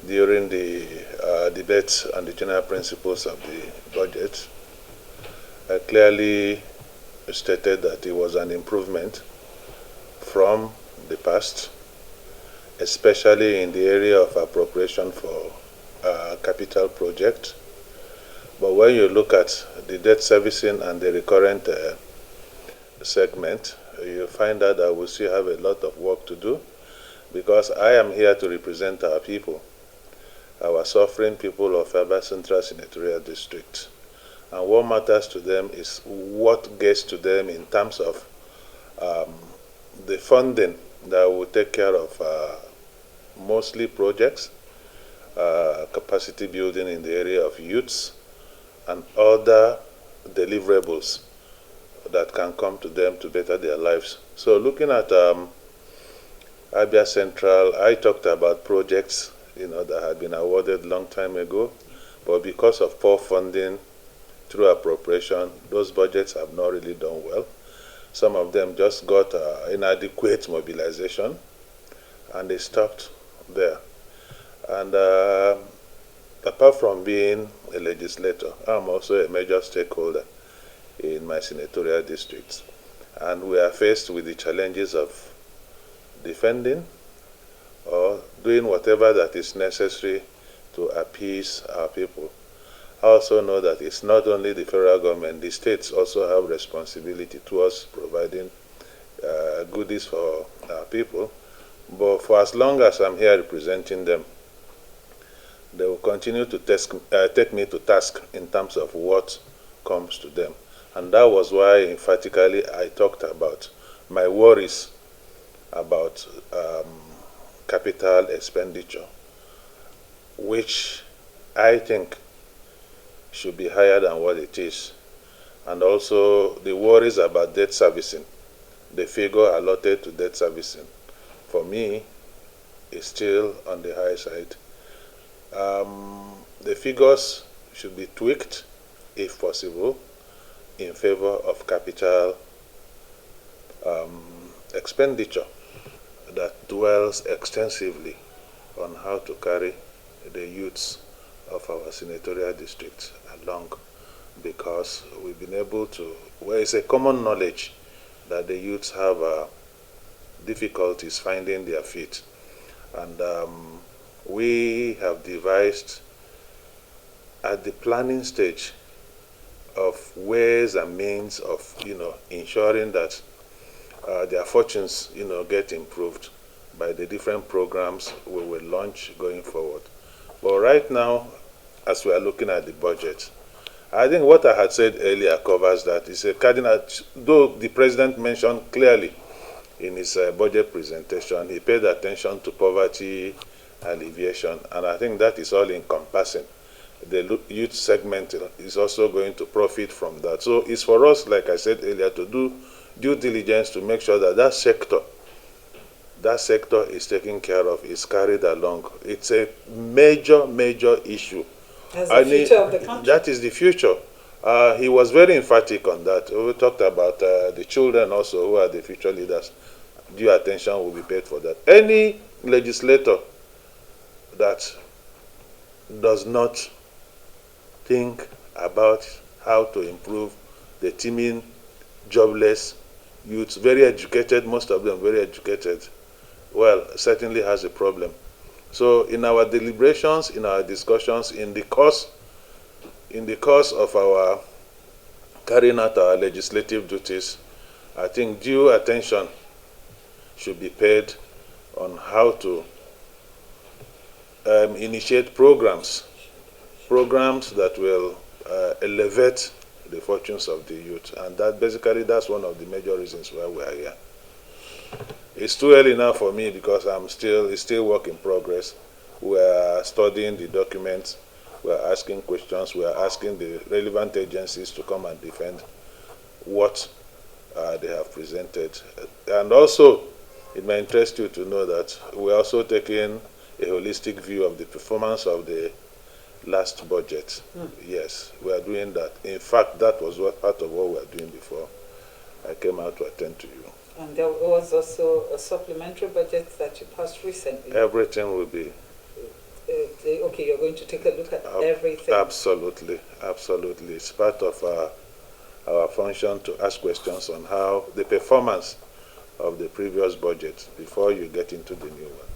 During the debate on the general principles of the budget, I clearly stated that it was an improvement from the past, especially in the area of appropriation for capital projects. But when you look at the debt servicing and the recurrent segment, you find out that we still have a lot of work to do, because I am here to represent our people, our suffering people of Abia Central Senatorial District. And what matters to them is what gets to them in terms of the funding that will take care of mostly projects, capacity building in the area of youths, and other deliverables that can come to them to better their lives. So looking at Abia Central, I talked about projects that had been awarded long time ago, but because of poor funding through appropriation, those budgets have not really done well. Some of them just got inadequate mobilization, and they stopped there. And apart from being a legislator, I'm also a major stakeholder in my senatorial districts. And we are faced with the challenges of defending or doing whatever that is necessary to appease our people. I also know that it's not only the federal government, the states also have responsibility towards providing goodies for our people. But for as long as I'm here representing them, they will continue to take me to task in terms of what comes to them. And that was why emphatically I talked about my worries about capital expenditure, which I think should be higher than what it is. And also the worries about debt servicing. The figure allotted to debt servicing, for me, is still on the high side. The figures should be tweaked, if possible, in favor of capital expenditure that dwells extensively on how to carry the youths of our senatorial district along, because we've been able to, well, it's a common knowledge that the youths have difficulties finding their feet. And we have devised at the planning stage of ways and means of ensuring that their fortunes get improved by the different programs we will launch going forward. But right now, as we are looking at the budget, I think what I had said earlier covers that. It's a cardinal, though the president mentioned clearly in his budget presentation, he paid attention to poverty alleviation, and I think that is all encompassing. The youth segment is also going to profit from that. So it's for us, like I said earlier, to do due diligence to make sure that that sector is taken care of, is carried along. It's a major, major issue. As the future of the country. That is the future. He was very emphatic on that. We talked about the children also, who are the future leaders. Due attention will be paid for that. Any legislator that does not think about how to improve the teeming, jobless youths, very educated, most of them very educated, well, certainly has a problem. So in our deliberations, in our discussions, in the course of our carrying out our legislative duties, I think due attention should be paid on how to initiate programs that will elevate the fortunes of the youth. And that basically, that's one of the major reasons why we are here. It's too early now for me because it's still work in progress. We are studying the documents, we are asking questions, we are asking the relevant agencies to come and defend what they have presented. And also, it may interest you to know that we're also taking a holistic view of the performance of the last budget. Yes, we are doing that. In fact, that was part of what we were doing before I came out to attend to you. And there was also a supplementary budget that you passed recently. Everything will be. Okay, you're going to take a look at everything. Absolutely, absolutely. It's part of our function to ask questions on how the performance of the previous budget before you get into the new one.